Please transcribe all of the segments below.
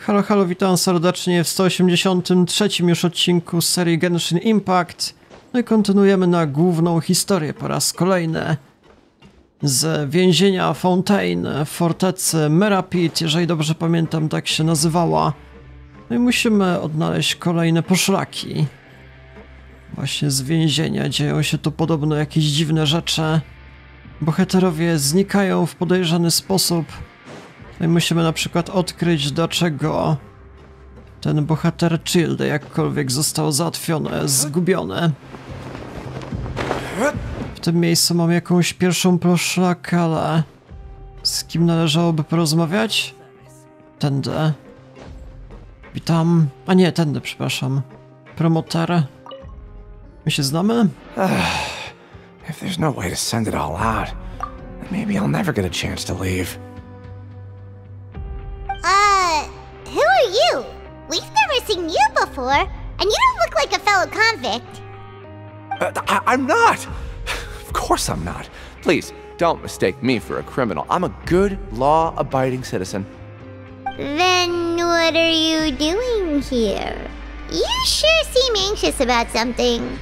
Halo, halo, witam serdecznie w 183 już odcinku z serii Genshin Impact. No i kontynuujemy na główną historię po raz kolejny. Z więzienia Fontaine w fortecy Merapit, jeżeli dobrze pamiętam, tak się nazywała. No i musimy odnaleźć kolejne poszlaki. Właśnie z więzienia dzieją się tu podobno jakieś dziwne rzeczy. Bohaterowie znikają w podejrzany sposób. No i musimy na przykład odkryć, dlaczego ten bohater Childe jakkolwiek został załatwiony, zgubiony. W tym miejscu mam jakąś pierwszą poszlakę, ale z kim należałoby porozmawiać? Tędy. Witam. A nie, tędy, przepraszam. Promoter. My się znamy? If there's no way to send it all out, then maybe I'll never get a chance to leave. Who are you? We've never seen you before, and you don't look like a fellow convict. I'm not! Of course I'm not. Please, don't mistake me for a criminal. I'm a good, law-abiding citizen. Then what are you doing here? You sure seem anxious about something.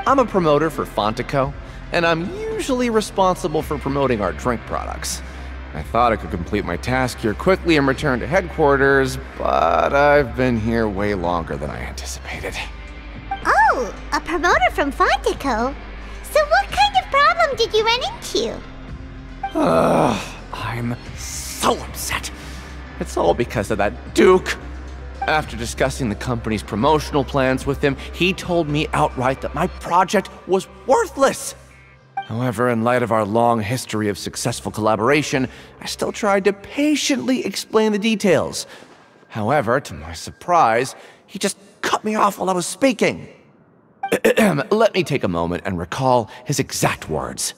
I'm a promoter for Fontico, and I'm usually responsible for promoting our drink products. I thought I could complete my task here quickly and return to headquarters, but I've been here way longer than I anticipated. Oh, a promoter from Fontico? So what kind of problem did you run into? I'm so upset. It's all because of that Duke. After discussing the company's promotional plans with him, he told me outright that my project was worthless. However, in light of our long history of successful collaboration, I still tried to patiently explain the details. However, to my surprise, he just cut me off while I was speaking. Let me take a moment and recall his exact words.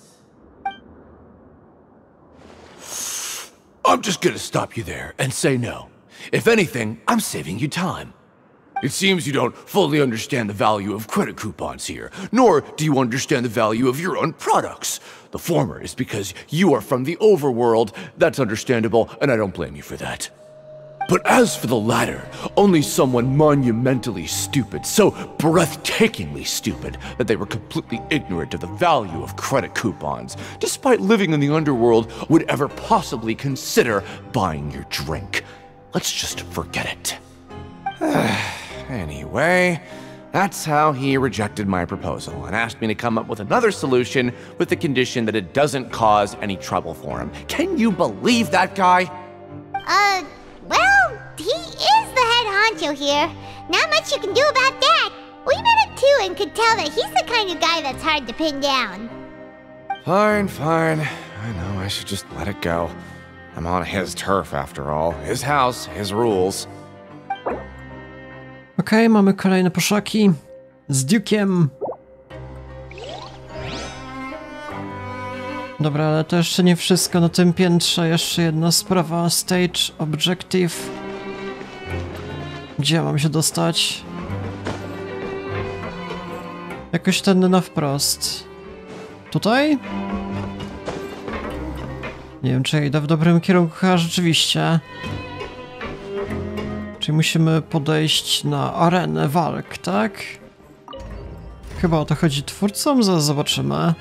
I'm just gonna stop you there and say no. If anything, I'm saving you time. It seems you don't fully understand the value of credit coupons here, nor do you understand the value of your own products. The former is because you are from the overworld. That's understandable, and I don't blame you for that. But as for the latter, only someone monumentally stupid, so breathtakingly stupid, that they were completely ignorant of the value of credit coupons, despite living in the underworld, would ever possibly consider buying your drink. Let's just forget it. Anyway, that's how he rejected my proposal and asked me to come up with another solution with the condition that it doesn't cause any trouble for him. Can you believe that guy? Well, he is the head honcho here. Not much you can do about that. We met him too and could tell that he's the kind of guy that's hard to pin down. Fine, fine. I know I should just let it go. I'm on his turf after all. His house, his rules. Okej, mamy kolejne poszlaki z Duke'iem. Dobra, ale to jeszcze nie wszystko na tym piętrze. Jeszcze jedna sprawa. Stage Objective. Gdzie mam się dostać? Jakoś tędy na wprost. Tutaj? Nie wiem, czy ja idę w dobrym kierunku, chyba rzeczywiście. Czyli musimy podejść na arenę walk, tak? Chyba o to chodzi twórcom, zaraz zobaczymy.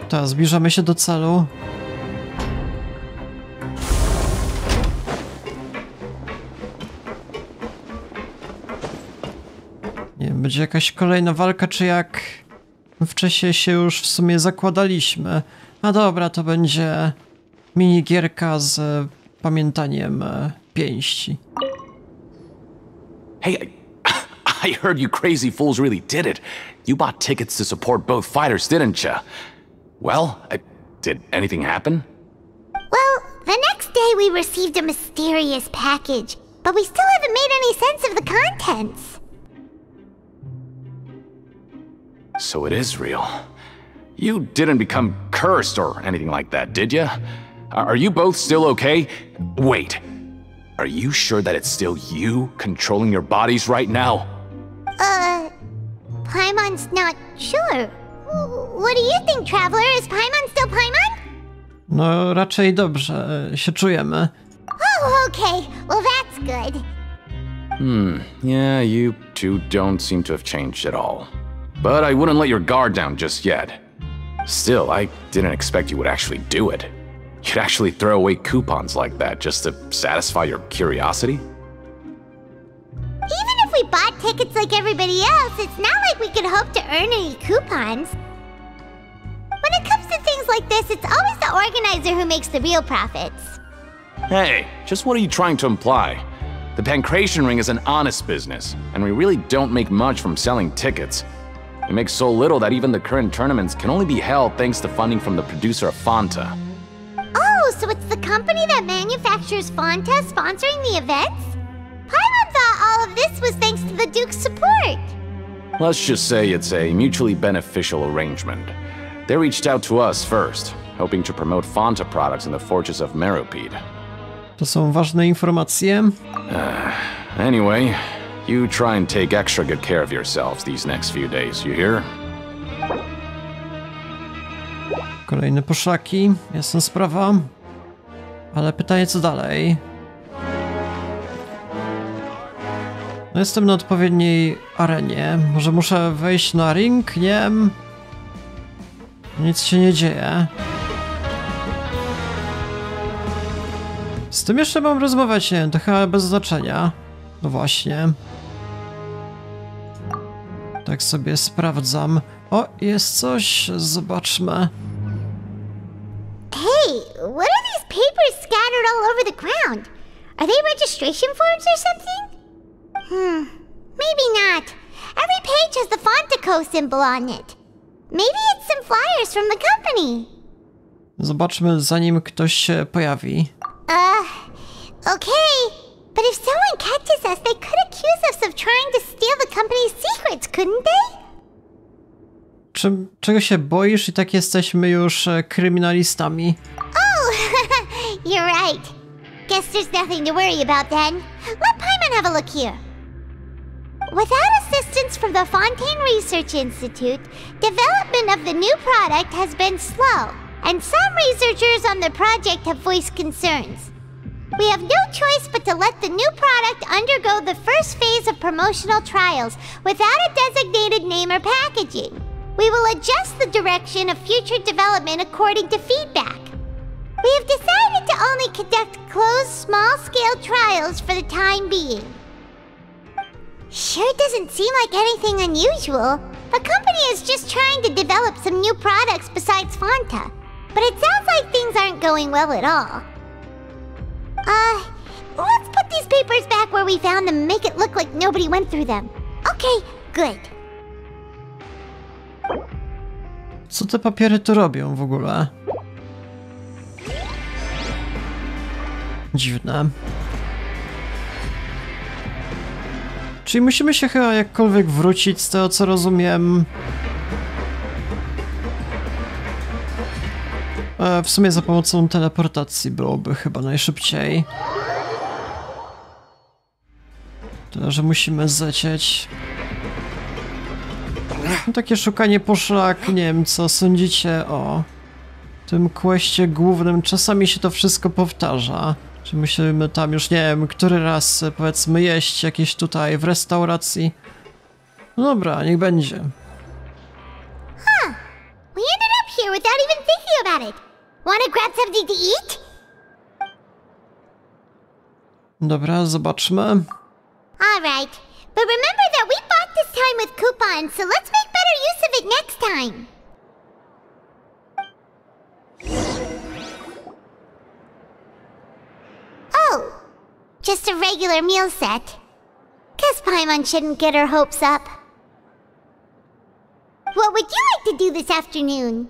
Tak, zbliżamy się do celu. Nie wiem, będzie jakaś kolejna walka, czy jak wcześniej się już w sumie zakładaliśmy. A dobra, to będzie minigierka z pamiętaniem pięści. Hey, I heard you crazy fools really did it. You bought tickets to support both fighters, didn't you? Well, did anything happen? Well, the next day we received a mysterious package, but we still haven't made any sense of the contents. So it is real. You didn't become cursed or anything like that, did you? Are you both still okay? Wait, are you sure that it's still you controlling your bodies right now? Paimon's not sure. What do you think, Traveler? Is Paimon still Paimon? No, raczej dobrze się czujemy. Oh, okay. Well, that's good. Yeah, you two don't seem to have changed at all. But I wouldn't let your guard down just yet. Still, I didn't expect you would actually do it. You'd actually throw away coupons like that just to satisfy your curiosity? Even if we bought tickets like everybody else, it's not like we could hope to earn any coupons. When it comes to things like this, it's always the organizer who makes the real profits. Hey, just what are you trying to imply? The Pancration Ring is an honest business, and we really don't make much from selling tickets. We make so little that even the current tournaments can only be held thanks to funding from the producer of Fanta. Oh, so it's the company that manufactures Fanta sponsoring the events? Paimon thought all of this was thanks to the Duke's support. Let's just say it's a mutually beneficial arrangement. They reached out to us first, hoping to promote Fanta products in the Fortress of Meropide. To są ważne informacje. Anyway, you try and take extra good care of yourselves these next few days, you hear? Kolejne poszlaki, jasna sprawa. Ale pytanie, co dalej? No jestem na odpowiedniej arenie. Może muszę wejść na ring? Nie. Nic się nie dzieje. Z tym jeszcze mam rozmawiać, nie wiem, to chyba bez znaczenia. No właśnie. Tak sobie sprawdzam. O, jest coś, zobaczmy. Hey, what are these papers scattered all over the ground? Are they registration forms or something? Maybe not. Every page has the Fontaco symbol on it. Maybe it's some flyers from the company. Zobaczmy, zanim ktoś się pojawi. Okay. But if someone catches us, they could accuse us of trying to steal the company's secrets, couldn't they? Czego się boisz? I tak jesteśmy już kryminalistami. Oh, you're right. Guess there's nothing to worry about then. Let Paimon have a look here. Without assistance from the Fontaine Research Institute, development of the new product has been slow, and some researchers on the project have voiced concerns. We have no choice but to let the new product undergo the first phase of promotional trials without a designated name or packaging. We will adjust the direction of future development according to feedback. We have decided to only conduct closed, small-scale trials for the time being. Sure doesn't seem like anything unusual. The company is just trying to develop some new products besides Fanta. But it sounds like things aren't going well at all. Let's put these papers back where we found them and make it look like nobody went through them. Okay, good. Co te papiery tu robią w ogóle? Dziwne. Czyli musimy się chyba jakkolwiek wrócić, z tego co rozumiem. W sumie za pomocą teleportacji byłoby chyba najszybciej. Tyle, że musimy zlecieć. No, takie szukanie poszlak, nie wiem co sądzicie o tym questie głównym. Czasami się to wszystko powtarza. Czy musimy tam już, nie wiem, który raz powiedzmy jeść jakieś tutaj w restauracji. No dobra, niech będzie. We ended up here without even thinking about it. Wanna grab something to eat? Dobra, zobaczmy. Alright, but remember that we bought this time with coupons, so let's make better use of it next time. Oh, just a regular meal set. Guess Paimon shouldn't get her hopes up. What would you like to do this afternoon?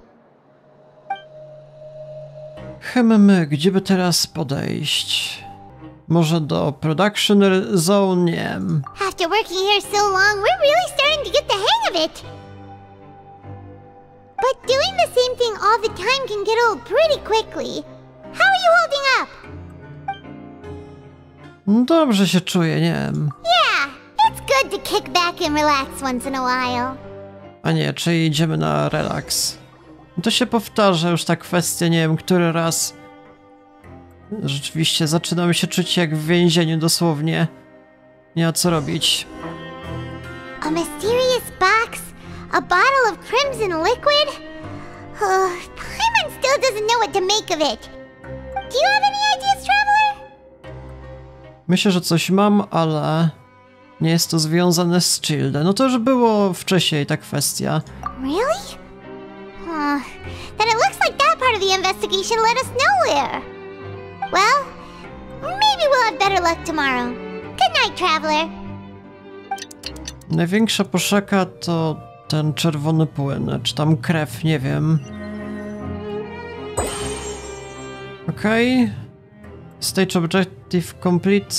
Gdzie by teraz podejść? Może do Production Zone? Nie wiem. After working here so long, we're really starting to get the hang of it. But doing the same thing all the time can get old pretty quickly. How are you holding up? Dobrze się czuję, nie wiem. Yeah, it's good to kick back and relax once in a while. A nie, czy idziemy na relaks? To się powtarza już ta kwestia, nie wiem, który raz. Rzeczywiście zaczynam się czuć jak w więzieniu dosłownie. Nie ma co robić. A mysterious box? A bottle of crimson liquid? Paimon still doesn't know what to make of it. Do you have any ideas, Traveler? Myślę, że coś mam, ale nie jest to związane z Childe. No to już było wcześniej ta kwestia. Really? Then it looks like that part of the investigation led us nowhere. Well, maybe we'll have better luck tomorrow. Good night, Traveler. Największa poszlaka to ten czerwony płyn, czy tam krew, nie wiem. Okej. Stage objective complete.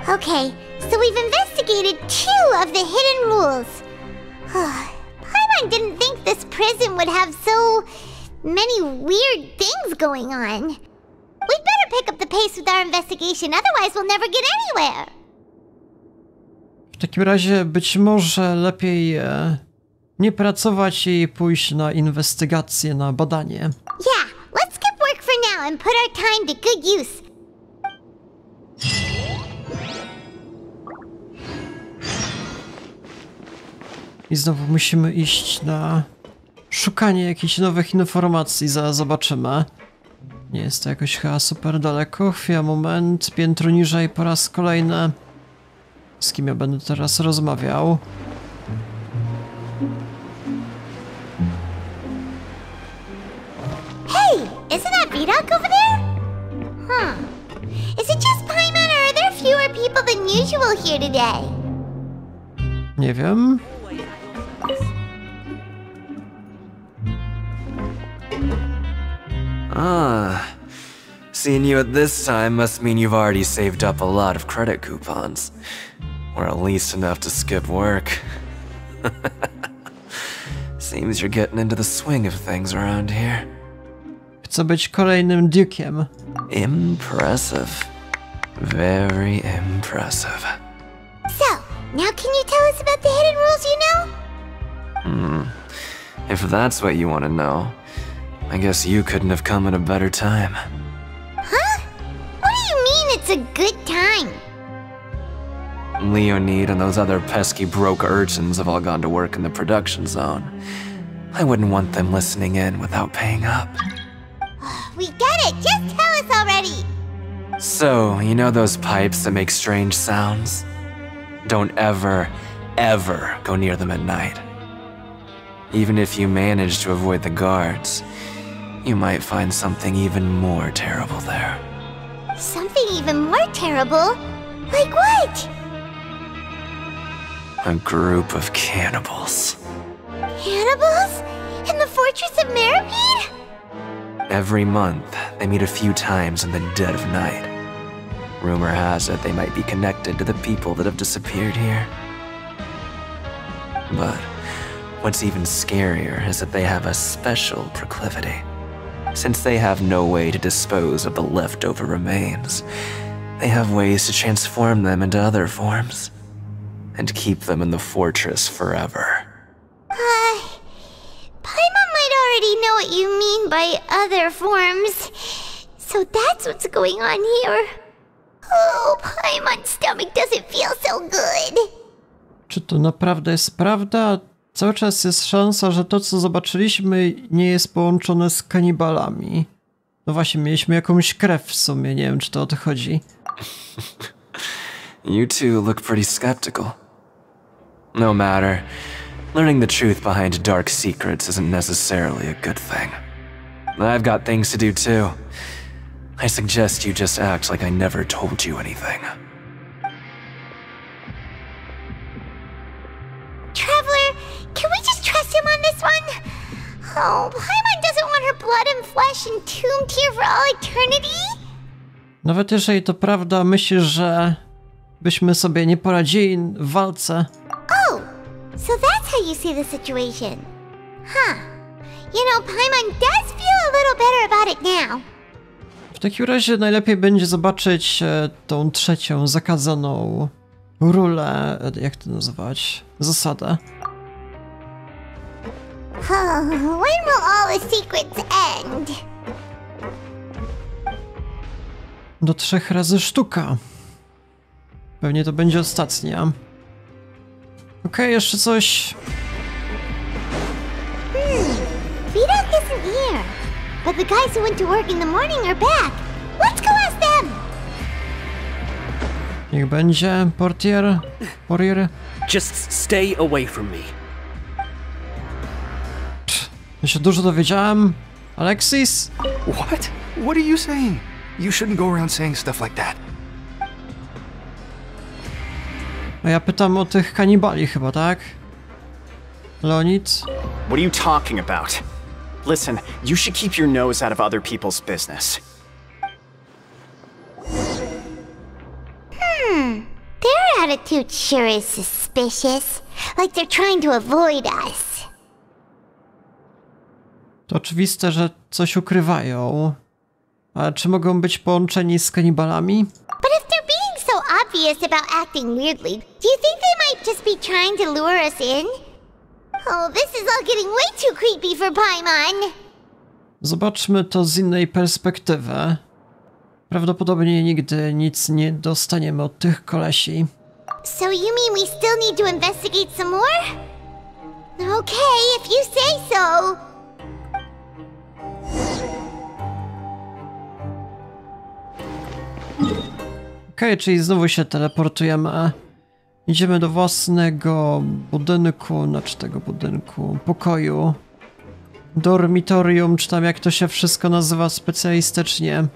Okay, so we've investigated 2 of the hidden rules. Paimon didn't think this prison would have so many weird things going on. We'd better pick up the pace with our investigation, otherwise we'll never get anywhere. W takim razie być może lepiej nie pracować i pójść na inwestygację, na badanie. Yeah, let's skip work for now and put our time to good use. I znowu musimy iść na szukanie jakichś nowych informacji, zaraz zobaczymy. Nie jest to jakoś chyba super daleko. Chwila, moment, piętro niżej po raz kolejny. Z kim ja będę teraz rozmawiał? Hey, isn't that Vidoc over there? Is it just Paimon or are there fewer people than usual here today? Nie wiem. Seeing you at this time must mean you've already saved up a lot of credit coupons. Or at least enough to skip work. Seems you're getting into the swing of things around here. Chcę być kolejnym Duke'iem. Impressive. Very impressive. So, now can you tell us about the hidden rules you know? If that's what you want to know, I guess you couldn't have come at a better time. Huh? What do you mean it's a good time? Leonid and those other pesky broke urchins have all gone to work in the production zone. I wouldn't want them listening in without paying up. We get it! Just tell us already! So, you know those pipes that make strange sounds? Don't ever, ever go near them at night. Even if you manage to avoid the guards, you might find something even more terrible there. Something even more terrible? Like what? A group of cannibals. Cannibals? In the Fortress of Meripede? Every month, they meet a few times in the dead of night. Rumor has it they might be connected to the people that have disappeared here. But what's even scarier is that they have a special proclivity. Since they have no way to dispose of the leftover remains, they have ways to transform them into other forms and keep them in the fortress forever. Paimon might already know what you mean by other forms. So that's what's going on here. Oh, Paimon's stomach doesn't feel so good. Czy to naprawdę jest prawda? Cały czas jest szansa, że to, co zobaczyliśmy, nie jest połączone z kanibalami. No właśnie, mieliśmy jakąś krew w sumie, nie wiem, czy to o to chodzi. You two look pretty skeptical. No matter. Learning the truth behind dark secrets isn't necessarily a good thing. I've got things to do too. I suggest you just act like I never told you anything. Traveler, can we just trust him on this one? Oh, Paimon doesn't want her blood and flesh entombed here for all eternity? Nawet jeżeli to prawda, myślisz, że byśmy sobie nie poradzili w walce. Oh, so that's how you see the situation. Huh. You know, Paimon does feel a little better about it now. W takim razie najlepiej będzie zobaczyć tą trzecią zakazaną rulę, jak to nazywać, zasadę. When will all the secrets end? Do 3 razy sztuka. Pewnie to będzie ostatnia. Okej, jeszcze coś. Vidok isn't here, but the guys who went to work in the morning are back. Let's go ask them. Niech będzie. Portier. Just stay away from me. Ja się dużo dowiedziałem. Alexis? What? What are you saying? You shouldn't go around saying stuff like that. A ja pytam o tych kanibali chyba, tak? Leonid? What are you talking about? Listen, you should keep your nose out of other people's business. Their attitude sure is suspicious. Like they're trying to avoid us. To oczywiste, że coś ukrywają. Ale czy mogą być połączeni z kanibalami? But if they're being so obvious about acting weirdly, do you think they might just be trying to lure us in? Oh, this is all getting way too creepy for Paimon. Zobaczmy to z innej perspektywy. Prawdopodobnie nigdy nic nie dostaniemy od tych kolesi. So you mean we still need to investigate some more? Okay, if you say so. Okej, czyli znowu się teleportujemy. Idziemy do własnego budynku, znaczy tego budynku, pokoju. Dormitorium, czy tam jak to się wszystko nazywa specjalistycznie.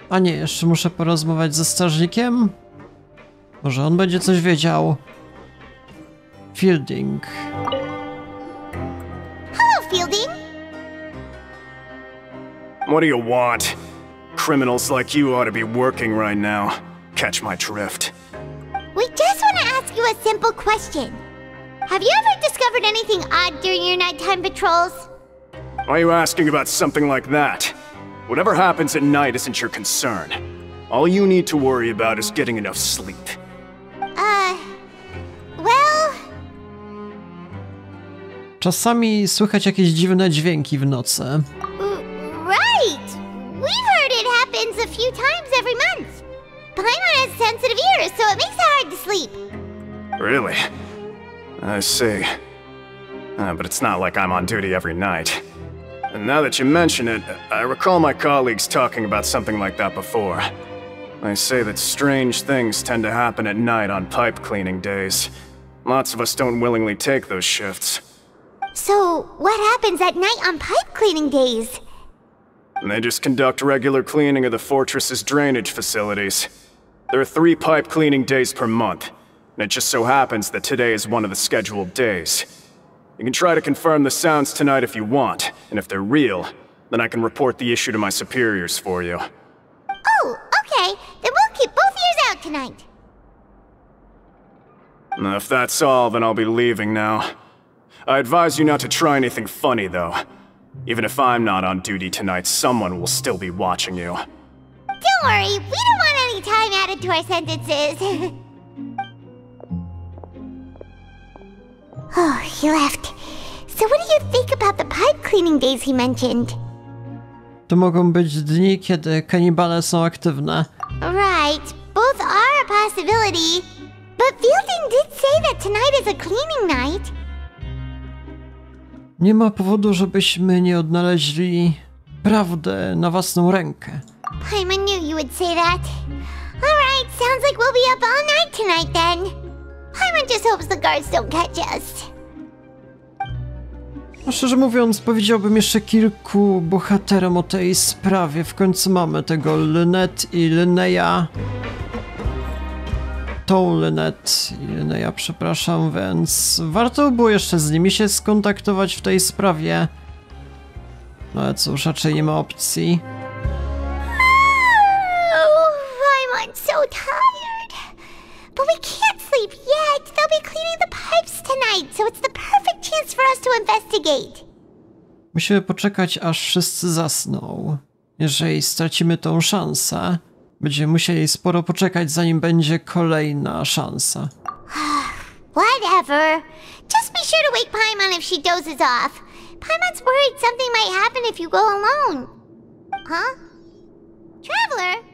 A nie, jeszcze muszę porozmawiać ze strażnikiem? Może on będzie coś wiedział. Fielding. Hello, Fielding. What do you want? Criminals like you ought to be working right now. Catch my drift. We just want to ask you a simple question. Have you ever discovered anything odd during your nighttime patrols? Why are you asking about something like that? Whatever happens at night isn't your concern. All you need to worry about is getting enough sleep. Well... Czasami słychać jakieś dziwne dźwięki w nocy. Right! We've heard it happens a few times every month. Paimon has sensitive ears, so it makes it hard to sleep. Really? I see. But it's not like I'm on duty every night. And now that you mention it, I recall my colleagues talking about something like that before. They say that strange things tend to happen at night on pipe cleaning days. Lots of us don't willingly take those shifts. So, what happens at night on pipe cleaning days? They just conduct regular cleaning of the fortress's drainage facilities. There are 3 pipe cleaning days per month, and it just so happens that today is one of the scheduled days. You can try to confirm the sounds tonight if you want, and if they're real, then I can report the issue to my superiors for you. Oh, okay. Then we'll keep both ears out tonight. If that's all, then I'll be leaving now. I advise you not to try anything funny, though. Even if I'm not on duty tonight, someone will still be watching you. Don't worry, we don't want any time added to our sentences. Oh, he left. So what do you think about the pipe cleaning days he mentioned? To mogą być dni, kiedy kanibale są aktywne. Right, both are a possibility. But Fielding did say that tonight is a cleaning night. Nie ma powodu, żebyśmy nie odnaleźli prawdy na własną rękę. Paimon knew you would say that. Alright, sounds like we'll be up all night tonight then. Paimon just hopes the guards don't catch us. No, szczerze mówiąc, powiedziałbym jeszcze kilku bohaterom o tej sprawie. W końcu mamy tego Lynette i Linneya. Tą Lynette i Linneya, przepraszam, więc warto było jeszcze z nimi się skontaktować w tej sprawie. No ale cóż, raczej nie ma opcji. Oh, Paimon's so tired. But we can't sleep yet. They'll be cleaning the pipes tonight, so it's the perfect chance for us to investigate. Musimy poczekać, aż wszyscy zasną. Jeżeli stracimy tą szansę, będziemy musieli sporo poczekać, zanim będzie kolejna szansa. Whatever. Just be sure to wake Paimon if she dozes off. Paimon's worried something might happen if you go alone. Huh? Traveler?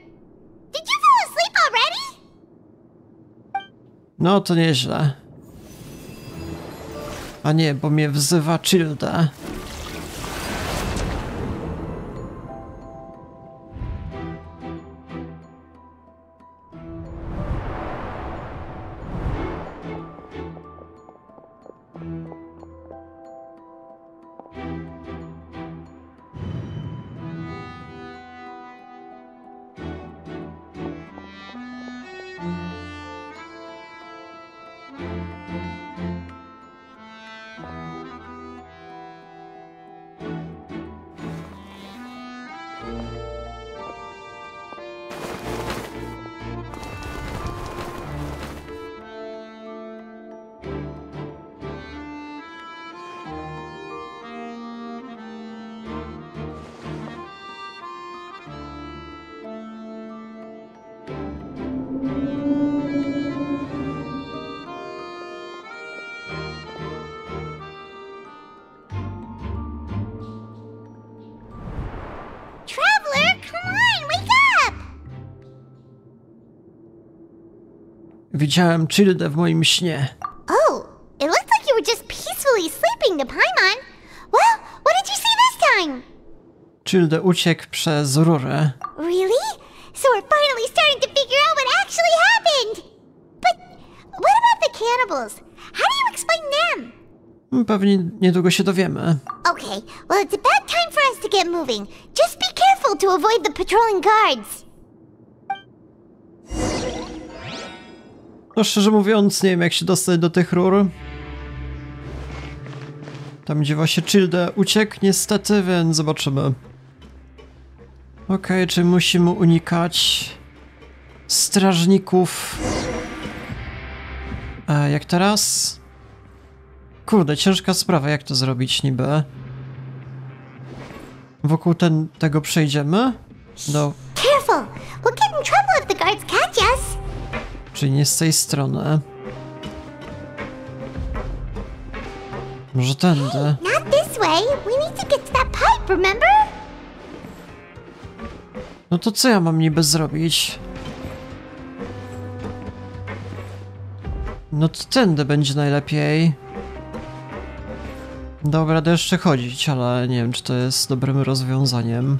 No to nieźle. A nie, bo mnie wzywa Childe. Widziałem Childe w moim śnie. Oh, it looked like you were just peacefully sleeping to Paimon. Well, what did you see this time? Childe uciekł przez rurę. Really? So we're finally starting to figure out what actually happened! But what about the cannibals? How do you explain them? Pewnie niedługo się dowiemy. Okay, well it's about time for us to get moving. Just be careful to avoid the patrolling guards. No szczerze mówiąc, nie wiem jak się dostać do tych rur. Tam gdzie właśnie Childe uciekł niestety, więc zobaczymy. Okej, czy musimy unikać strażników? Jak teraz? Kurde, ciężka sprawa, jak to zrobić niby? Wokół tego przejdziemy? Careful! We'll get in trouble if the guards catch us! Czyli nie z tej strony. Może tędy? Not this way! We need to get to that pipe, remember? No to co ja mam niby zrobić? No to tędy będzie najlepiej. Dobra, da jeszcze chodzić, ale nie wiem, czy to jest dobrym rozwiązaniem.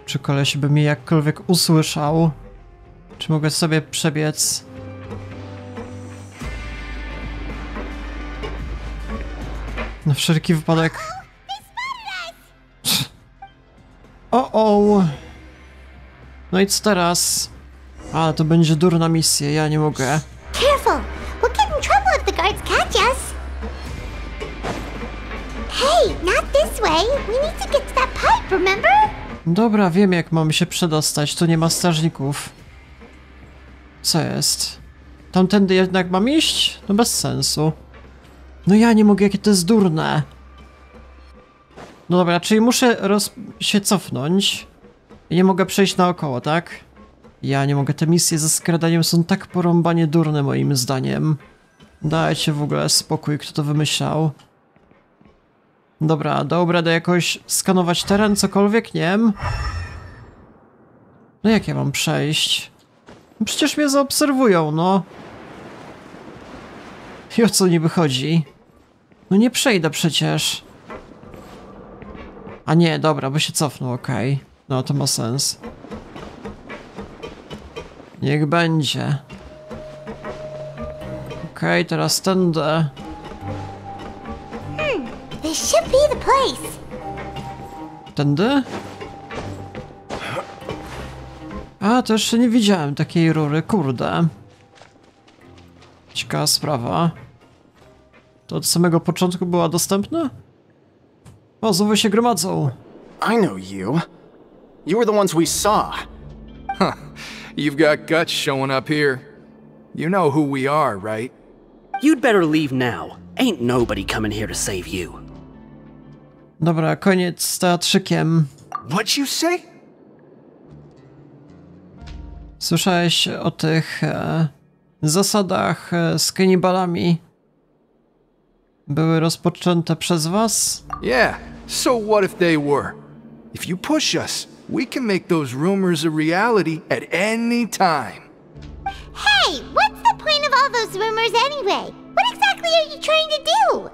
Czy koleś by mnie jakkolwiek usłyszał? Czy mogę sobie przebiec? Na wszelki wypadek. O! No i co teraz? Ale to będzie durna misja, ja nie mogę. Careful! We'll get in trouble if the guards catch us! Hey, not this way! We need to get to that pipe, remember? Dobra, wiem jak mamy się przedostać, tu nie ma strażników. Co jest? Tamtędy jednak mam iść? No bez sensu. No ja nie mogę, jakie to jest durne. No dobra, czyli muszę się cofnąć. I nie mogę przejść naokoło, tak? Ja nie mogę, te misje ze skradaniem są tak porąbanie durne moim zdaniem. Dajcie w ogóle spokój, kto to wymyślał. Dobra, da jakoś skanować teren, cokolwiek, nie wiem. No jak ja mam przejść? No przecież mnie zaobserwują, no. I o co niby chodzi? No nie przejdę przecież. A nie, dobra, bo się cofnął, okej. No to ma sens. Niech będzie. Okej, teraz tędy. This should be the place. Tędy? A, to jeszcze nie widziałem takiej rury, kurde. Ciekawa sprawa. To od samego początku była dostępna? O, znowu się gromadzą. I know you. You were the ones we saw. Huh. You've got guts showing up here. You know who we are, right? You'd better leave now. Ain't nobody coming here to save you. Dobra, koniec z teatrzykiem. What'd you say? Słyszałeś o tych zasadach z kanibalami? Były rozpoczęte przez was? Yeah, so what if they were? If you push us, we can make those rumors a reality at any time. all those rumors anyway? What exactly are you trying to do?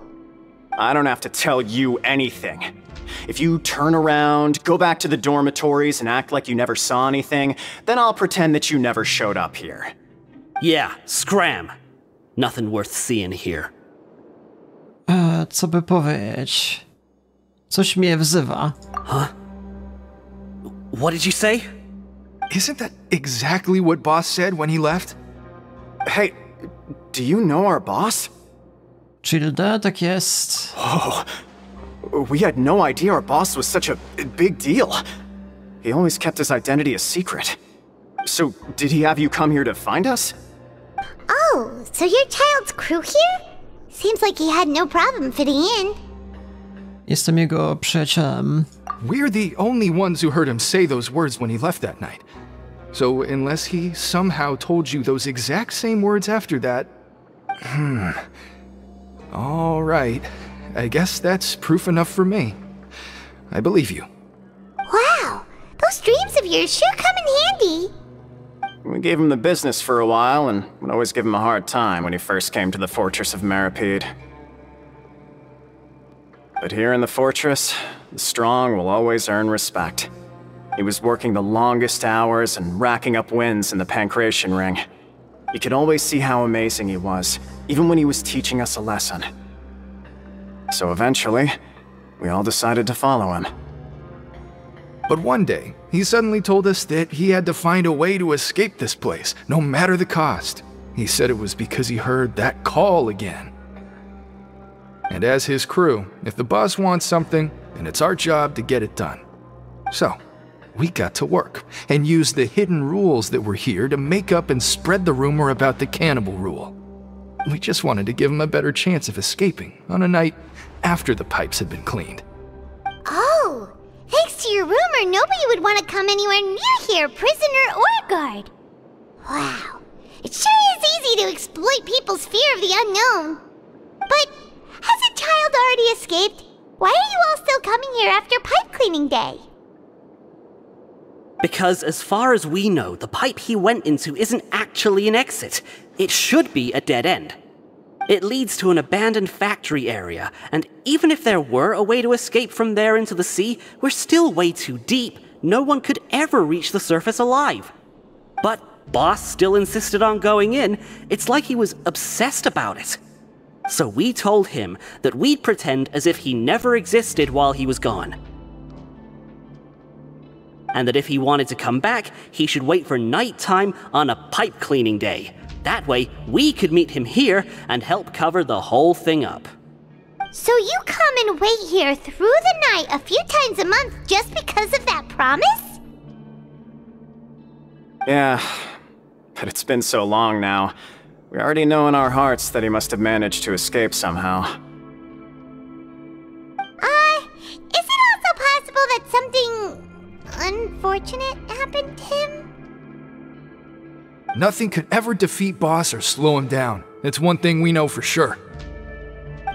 I don't have to tell you anything. If you turn around, go back to the dormitories and act like you never saw anything, then I'll pretend that you never showed up here. Yeah, scram. Nothing worth seeing here. Co by powiedzieć? Coś mnie wzywa. Huh? What did you say? Isn't that exactly what Boss said when he left? Hey, do you know our boss? Childe, tak jest. Oh, we had no idea our boss was such a big deal. He always kept his identity a secret. So, did he have you come here to find us? Oh, so you're Child's crew here? Seems like he had no problem fitting in. Jestem jego przyjacielem. We're the only ones who heard him say those words when he left that night. So, unless he somehow told you those exact same words after that... All right. I guess that's proof enough for me. I believe you. Wow, those dreams of yours sure come in handy. We gave him the business for a while and would always give him a hard time when he first came to the Fortress of Meropide. But here in the fortress, the strong will always earn respect. He was working the longest hours and racking up wins in the Pancration Ring. You could always see how amazing he was, even when he was teaching us a lesson. So eventually, we all decided to follow him. But one day, he suddenly told us that he had to find a way to escape this place, no matter the cost. He said it was because he heard that call again. And as his crew, if the boss wants something, then it's our job to get it done. So, we got to work, and used the hidden rules that were here to make up and spread the rumor about the cannibal rule. We just wanted to give him a better chance of escaping on a night after the pipes had been cleaned. Oh, thanks to your rumor, nobody would want to come anywhere near here, prisoner or guard. Wow, it sure is easy to exploit people's fear of the unknown. But hasn't Child already escaped? Why are you all still coming here after pipe cleaning day? Because as far as we know, the pipe he went into isn't actually an exit. It should be a dead end. It leads to an abandoned factory area, and even if there were a way to escape from there into the sea, we're still way too deep. No one could ever reach the surface alive. But Boss still insisted on going in. It's like he was obsessed about it. So we told him that we'd pretend as if he never existed while he was gone. And that if he wanted to come back, he should wait for nighttime on a pipe cleaning day. That way, we could meet him here and help cover the whole thing up. So you come and wait here through the night a few times a month just because of that promise? Yeah, but it's been so long now. We already know in our hearts that he must have managed to escape somehow. Is it also possible that something unfortunate happened to him? Nothing could ever defeat Boss or slow him down. It's one thing we know for sure.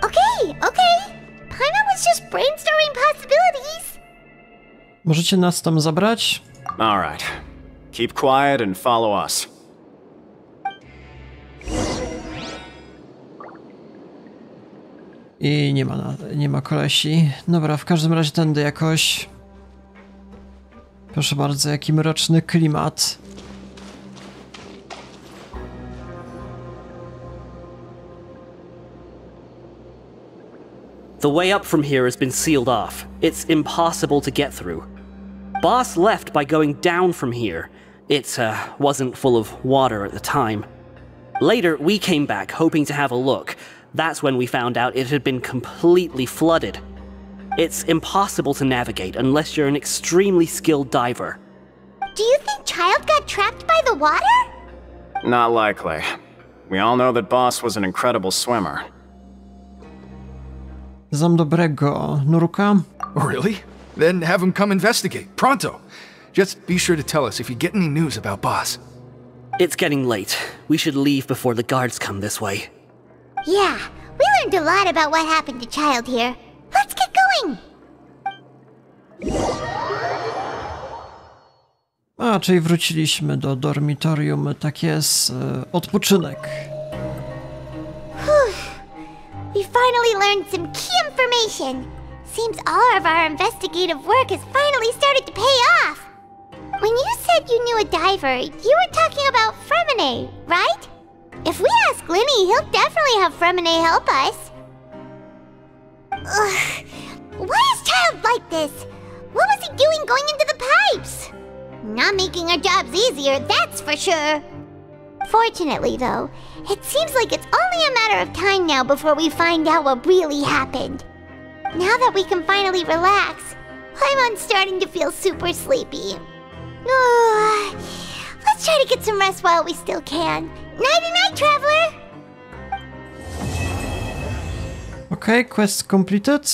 Okay. Paimon was just brainstorming possibilities. Możecie nas tam zabrać? All right. Keep quiet and follow us. I nie ma kolesi. Dobra, w każdym razie tędy jakoś. Proszę bardzo, jaki mroczny klimat. The way up from here has been sealed off. It's impossible to get through. Boss left by going down from here. It wasn't full of water at the time. Later, we came back hoping to have a look. That's when we found out it had been completely flooded. It's impossible to navigate unless you're an extremely skilled diver. Do you think Child got trapped by the water? Not likely. We all know that Boss was an incredible swimmer. Znam dobrego nurka. Really? Then have him come investigate. Pronto. Just be sure to tell us if you get any news about Boss. It's getting late. We should leave before the guards come this way. Yeah, we learned a lot about what happened to Child here. Let's get going! A, czyli wróciliśmy do dormitorium. Tak jest, odpoczynek. We finally learned some key information. Seems all of our investigative work has finally started to pay off. When you said you knew a diver, you were talking about Fremine, right? If we ask Linny, he'll definitely have Fremine help us. Ugh. Why is Childe like this? What was he doing going into the pipes? Not making our jobs easier, that's for sure. Fortunately, though, it seems like it's only a matter of time now before we find out what really happened. Now that we can finally relax, I'm starting to feel super sleepy. Let's try to get some rest while we still can. Nighty-night, traveler! Okej, quest completed.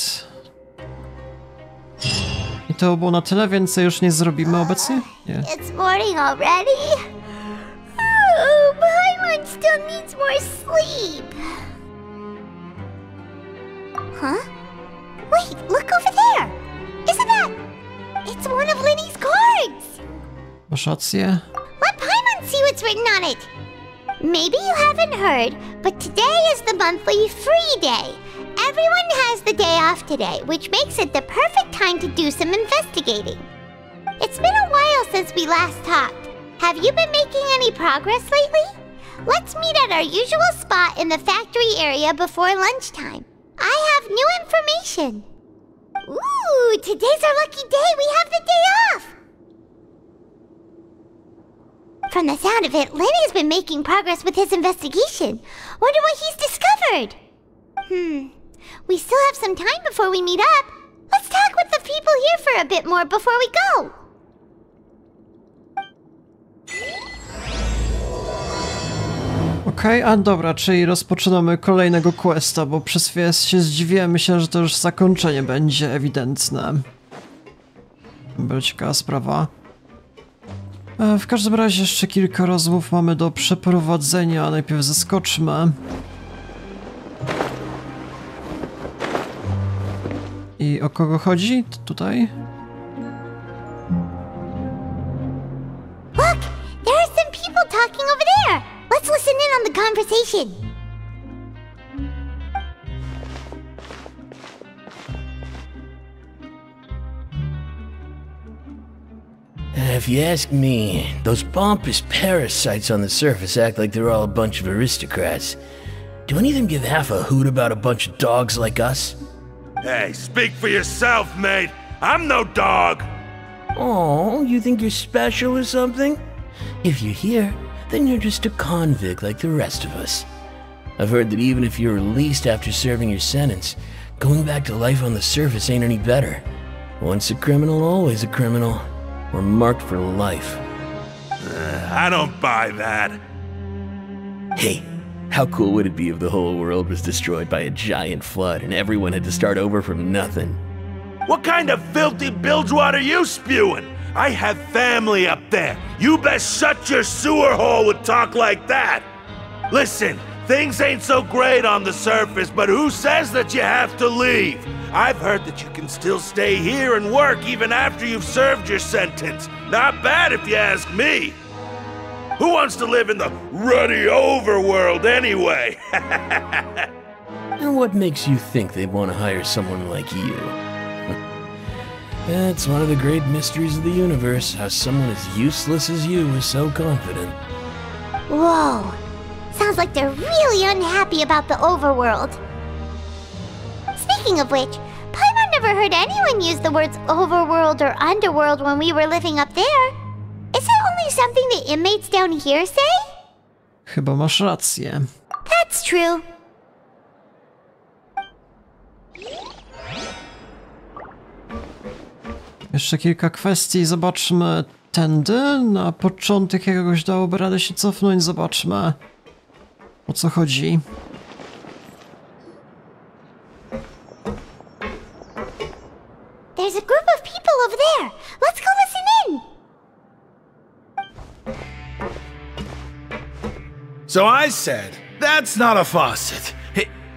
I to było na tyle, więcej już nie zrobimy obecnie? Nie. It's morning already? Oh, Paimon still needs more sleep. Huh? Wait, look over there! Isn't that... It's one of Linny's cards! Masz rację. Let Paimon see what's written on it! Maybe you haven't heard, but today is the monthly free day. Everyone has the day off today, which makes it the perfect time to do some investigating. It's been a while since we last talked. Have you been making any progress lately? Let's meet at our usual spot in the factory area before lunchtime. I have new information. Ooh, today's our lucky day. We have the day off. From the sound of it, Lenny's been making progress with his investigation. Wonder what he's discovered. We still have some time before we meet up. Let's talk with the people here for a bit more before we go. Okej, a dobra, czyli rozpoczynamy kolejnego questa, bo przez chwilę się zdziwiłem, myślę, że to już zakończenie będzie ewidentne. Była ciekawa sprawa. W każdym razie jeszcze kilka rozmów mamy do przeprowadzenia, najpierw zeskoczmy. I o kogo chodzi? Tutaj? Look! There are some people talking over there! Let's listen in on the conversation. If you ask me, those pompous parasites on the surface act like they're all a bunch of aristocrats. Do any of them give half a hoot about a bunch of dogs like us? Hey, speak for yourself, mate. I'm no dog. Oh, you think you're special or something? If you're here, then you're just a convict like the rest of us. I've heard that even if you're released after serving your sentence, going back to life on the surface ain't any better. Once a criminal, always a criminal. We're marked for life. I don't buy that. Hey, how cool would it be if the whole world was destroyed by a giant flood and everyone had to start over from nothing? What kind of filthy bilgewater are you spewing? I have family up there. You best shut your sewer hole with talk like that. Listen, things ain't so great on the surface, but who says that you have to leave? I've heard that you can still stay here and work even after you've served your sentence. Not bad if you ask me. Who wants to live in the ruddy overworld anyway? And what makes you think they'd want to hire someone like you? That's one of the great mysteries of the universe, how someone as useless as you is so confident. Whoa. Sounds like they're really unhappy about the overworld. Speaking of which, Paimon never heard anyone use the words overworld or underworld when we were living up there. Is it only something the inmates down here say? Chyba masz rację. That's true. Jeszcze kilka kwestii, zobaczmy tędy. Na początek jakiegoś dałoby radę się cofnąć, zobaczmy o co chodzi. There's a group of people over there. Let's go listen in. So I said, that's not a faucet.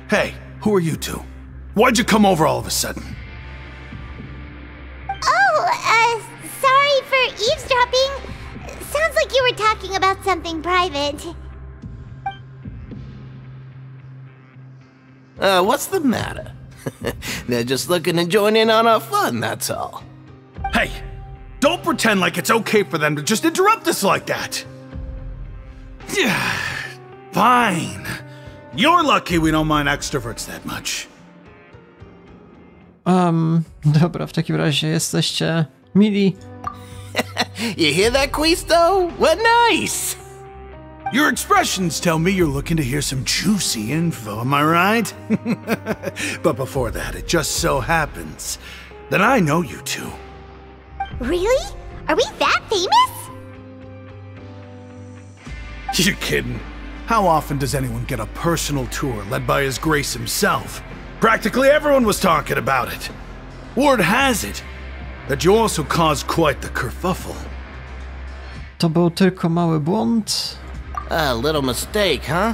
Hey, who are you two? Why'd you come over all of a sudden? Oh, sorry for eavesdropping. Sounds like you were talking about something private. What's the matter? They're just looking to join in on our fun, that's all. Hey, don't pretend like it's okay for them to just interrupt us like that. Fine. You're lucky we don't mind extroverts that much. Dobra, w takim razie jesteście mili. You hear that, Quisto? What nice! Your expressions tell me you're looking to hear some juicy info, am I right? But before that, it just so happens that I know you two. Really? Are we that famous? You're kidding. How often does anyone get a personal tour led by His Grace himself? Practically everyone was talking about it. Word has it that you also caused quite the kerfuffle. To był tylko mały błąd. A little mistake, huh?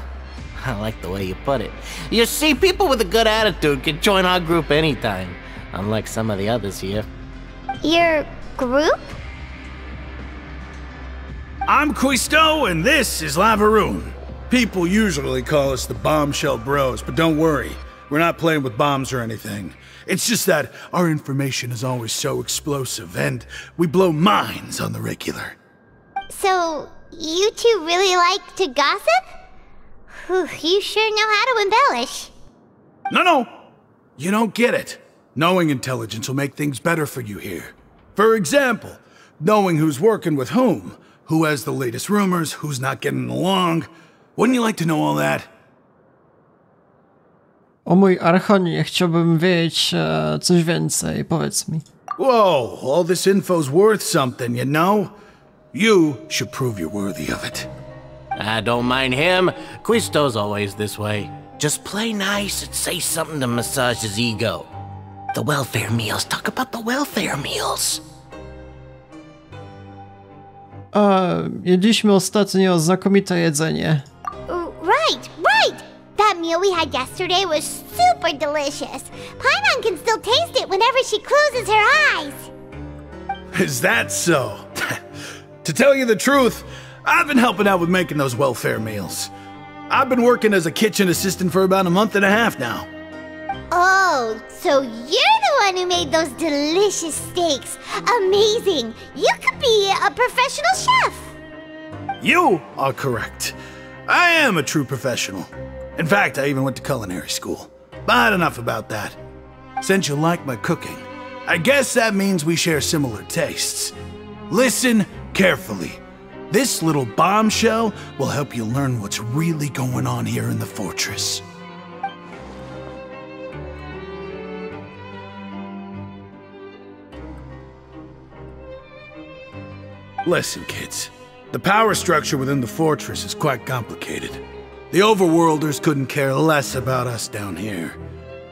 I like the way you put it. You see, people with a good attitude can join our group anytime, unlike some of the others here. Your group? I'm Quisto, and this is Lavaroon. People usually call us the Bombshell Bros, but don't worry. We're not playing with bombs or anything. It's just that our information is always so explosive, and we blow minds on the regular. So, you two really like to gossip? Whew, you sure know how to embellish. No. You don't get it. Knowing intelligence will make things better for you here. For example, knowing who's working with whom, who has the latest rumors, who's not getting along. Wouldn't you like to know all that? O mój Archonie, chciałbym wiedzieć coś więcej, powiedz mi. Whoa, all this info's worth something, you know? You should prove you're worthy of it. I don't mind him. Quisto's always this way. Just play nice and say something to massage his ego. The welfare meals. Talk about the welfare meals. Jedliśmy ostatnio znakomite jedzenie. Right. That meal we had yesterday was super delicious. Paimon can still taste it whenever she closes her eyes. Is that so? To tell you the truth, I've been helping out with making those welfare meals. I've been working as a kitchen assistant for about a month and a half now. Oh, so you're the one who made those delicious steaks. Amazing. You could be a professional chef. You are correct. I am a true professional. In fact, I even went to culinary school. But enough about that. Since you like my cooking, I guess that means we share similar tastes. Listen carefully. This little bombshell will help you learn what's really going on here in the fortress. Listen, kids. The power structure within the fortress is quite complicated. The Overworlders couldn't care less about us down here.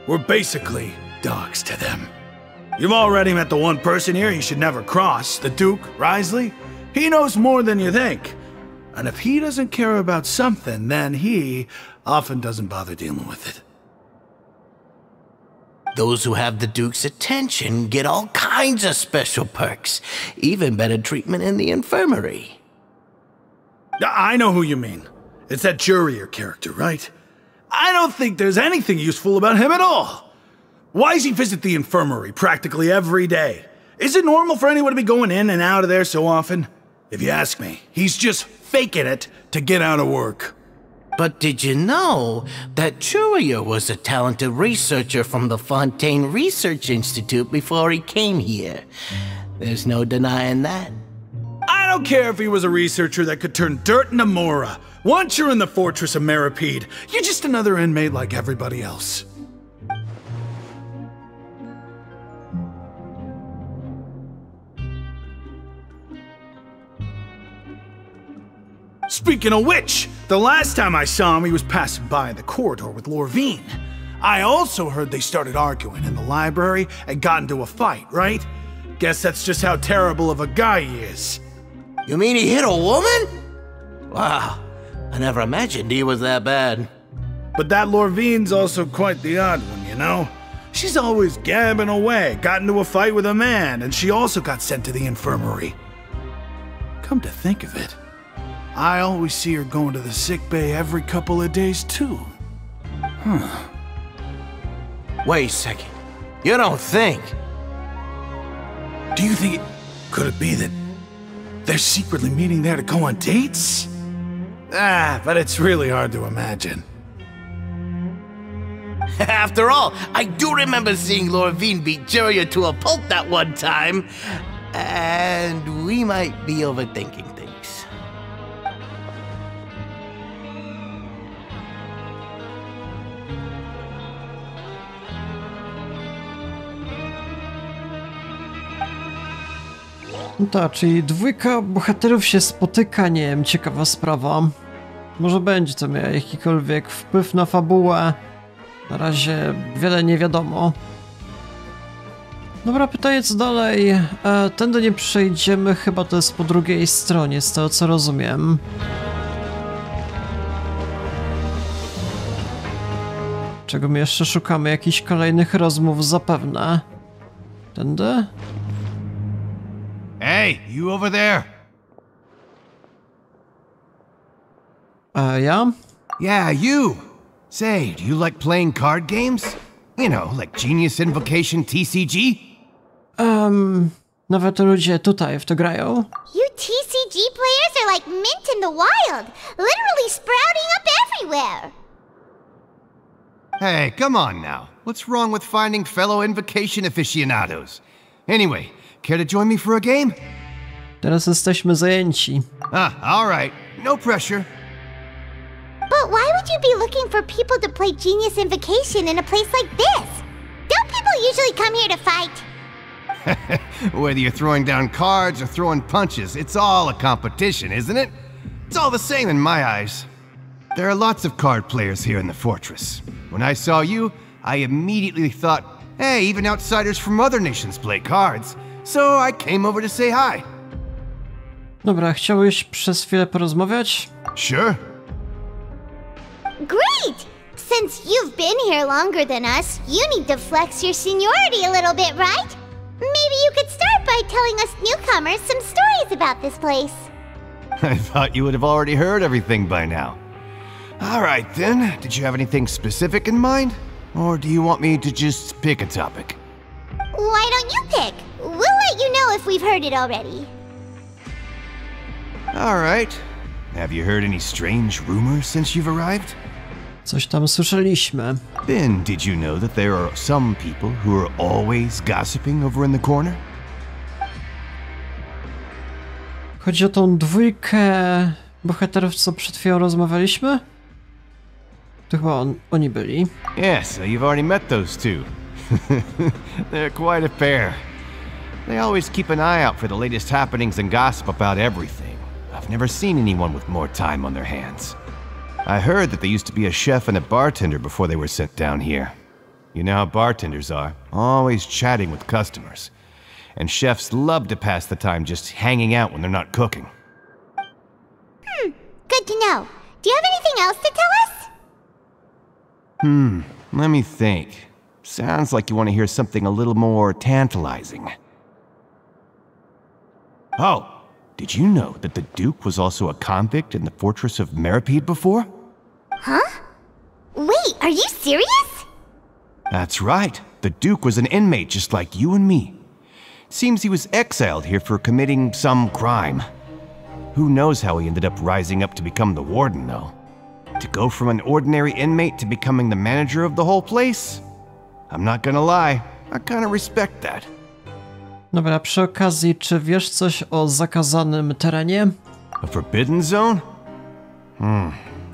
We're basically dogs to them. You've already met the one person here you should never cross, the Duke, Wriothesley. He knows more than you think. And if he doesn't care about something, then he often doesn't bother dealing with it. Those who have the Duke's attention get all kinds of special perks, even better treatment in the infirmary. I know who you mean. It's that Jurier character, right? I don't think there's anything useful about him at all. Why does he visit the infirmary practically every day? Is it normal for anyone to be going in and out of there so often? If you ask me, he's just faking it to get out of work. But did you know that Jurier was a talented researcher from the Fontaine Research Institute before he came here? There's no denying that. I don't care if he was a researcher that could turn dirt into Mora. Once you're in the Fortress of Meripede, you're just another inmate like everybody else. Speaking of which, the last time I saw him, he was passing by in the corridor with Lorvine. I also heard they started arguing in the library and got into a fight, right? Guess that's just how terrible of a guy he is. You mean he hit a woman? Wow, I never imagined he was that bad. But that Lorvine's also quite the odd one, you know? She's always gabbing away, got into a fight with a man, and she also got sent to the infirmary. Come to think of it, I always see her going to the sick bay every couple of days, too. Huh. Wait a second. You don't think? Do you think could it be that they're secretly meeting there to go on dates? But it's really hard to imagine. After all, I do remember seeing Lorvine beat Jiraiya to a pulp that one time. And we might be overthinking things. No tak, czyli dwójka bohaterów się spotyka, nie wiem, ciekawa sprawa. Może będzie to miało jakikolwiek wpływ na fabułę. Na razie wiele nie wiadomo. Dobra, pytanie co dalej. Tędy nie przejdziemy, chyba to jest po drugiej stronie, z tego co rozumiem. Czego my jeszcze szukamy? Jakichś kolejnych rozmów zapewne. Tędy? Hey, you over there? Ja? Yeah, you. Say, do you like playing card games? You know, like Genius Invocation TCG? Nawet ludzie tutaj w to grają. You TCG players are like mint in the wild, literally sprouting up everywhere. Hey, come on now. What's wrong with finding fellow Invocation aficionados? Anyway, care to join me for a game? Teraz jesteśmy zajęci. All right. No pressure. But why would you be looking for people to play Genius Invocation in a place like this? Don't people usually come here to fight? Whether you're throwing down cards or throwing punches, it's all a competition, isn't it? It's all the same in my eyes. There are lots of card players here in the fortress. When I saw you, I immediately thought, hey, even outsiders from other nations play cards. So I came over to say hi. Dobra, chciałeś przez chwilę porozmawiać? Sure. Great! Since you've been here longer than us, you need to flex your seniority a little bit, right? Maybe you could start by telling us newcomers some stories about this place. I thought you would have already heard everything by now. All right then, did you have anything specific in mind? Or do you want me to just pick a topic? Why don't you pick? We'll let you know if we've heard it already. All right. Have you heard any strange rumors since you've arrived? Coś tam słyszeliśmy. Then, did you know that there are some people who are always gossiping over in the corner? Chodzi o tą dwójkę bohaterów, co przed chwilą rozmawialiśmy? To chyba oni byli. Yes, so you've already met those two. They're quite a pair. They always keep an eye out for the latest happenings and gossip about everything. I've never seen anyone with more time on their hands. I heard that there used to be a chef and a bartender before they were sent down here. You know how bartenders are, always chatting with customers. And chefs love to pass the time just hanging out when they're not cooking. Good to know. Do you have anything else to tell us? Let me think. Sounds like you want to hear something a little more tantalizing. Oh, did you know that the Duke was also a convict in the fortress of Meripede before? Huh? Wait, are you serious? That's right. The Duke was an inmate just like you and me. Seems he was exiled here for committing some crime. Who knows how he ended up rising up to become the warden, though. To go from an ordinary inmate to becoming the manager of the whole place? I'm not gonna lie, I kinda respect that. Dobra, przy okazji, czy wiesz coś o zakazanym terenie? A forbidden zone?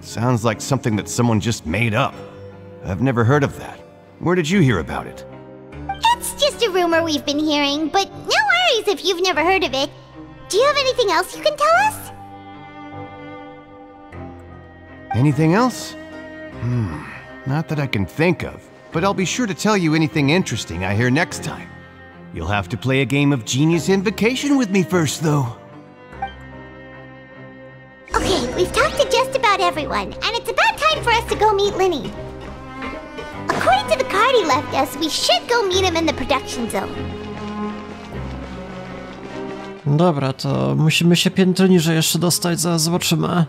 Sounds like something that someone just made up. I've never heard of that. Where did you hear about it? It's just a rumor we've been hearing, but no worries if you've never heard of it. Do you have anything else you can tell us? Anything else? Not that I can think of, but I'll be sure to tell you anything interesting I hear next time. You'll have to play a game of Genius Invocation with me first, though. Okay, we've talked to just about everyone, and it's about time for us to go meet Linny. According to the card he left us, we should go meet him in the production zone. Dobra, to musimy się piętro niżej jeszcze dostać, zaraz zobaczymy.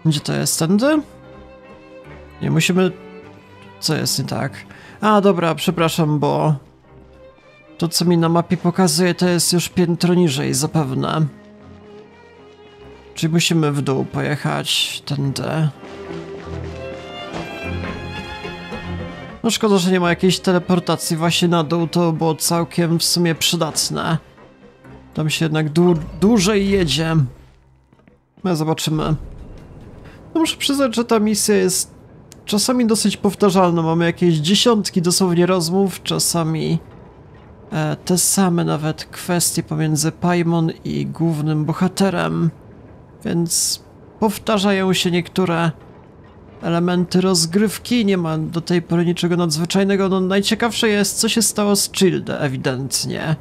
Gdzie to jest? Tędy? Nie, musimy... Co jest nie tak? A dobra, przepraszam, bo to co mi na mapie pokazuje to jest już piętro niżej zapewne. Czyli musimy w dół pojechać tędy. No szkoda, że nie ma jakiejś teleportacji właśnie na dół, to było całkiem w sumie przydatne. Tam się jednak dłużej jedzie. No zobaczymy. No muszę przyznać, że ta misja jest czasami dosyć powtarzalna. Mamy jakieś dziesiątki dosłownie rozmów, czasami te same nawet kwestie pomiędzy Paimon i głównym bohaterem. Więc powtarzają się niektóre elementy rozgrywki, nie ma do tej pory niczego nadzwyczajnego. No najciekawsze jest, co się stało z Childe, ewidentnie.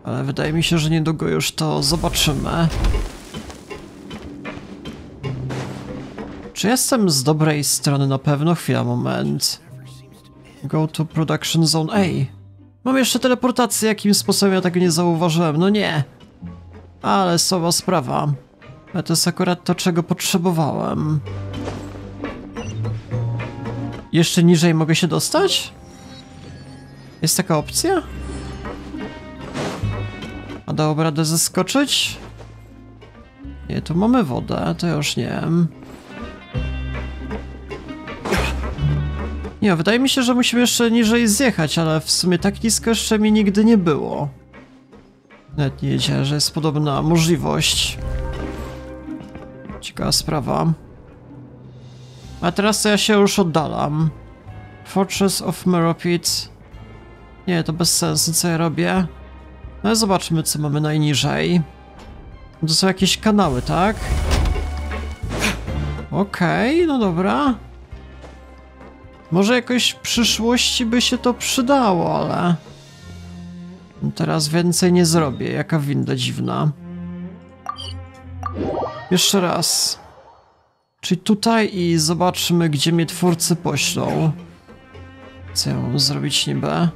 Ale wydaje mi się, że niedługo już to zobaczymy. Czy jestem z dobrej strony na pewno? Chwila, moment. Go to Production Zone A. Mam jeszcze teleportację, jakim sposobem ja tego nie zauważyłem? No nie. Ale słaba sprawa. Ale to jest akurat to, czego potrzebowałem. Jeszcze niżej mogę się dostać? Jest taka opcja? A dałoby radę zeskoczyć? Nie, tu mamy wodę, to już nie wiem. Nie, wydaje mi się, że musimy jeszcze niżej zjechać, ale w sumie tak nisko jeszcze mi nigdy nie było. Nawet nie wiedziałem, że jest podobna możliwość. Ciekawa sprawa. A teraz to ja się już oddalam. Fortress of Meropid. Nie, to bez sensu, co ja robię. No ale zobaczmy, co mamy najniżej. To są jakieś kanały, tak? Okej, no dobra. Może jakoś w przyszłości by się to przydało, ale... Teraz więcej nie zrobię, jaka winda dziwna. Jeszcze raz. Czyli tutaj i zobaczmy, gdzie mnie twórcy poślą. Co ja mam zrobić niby?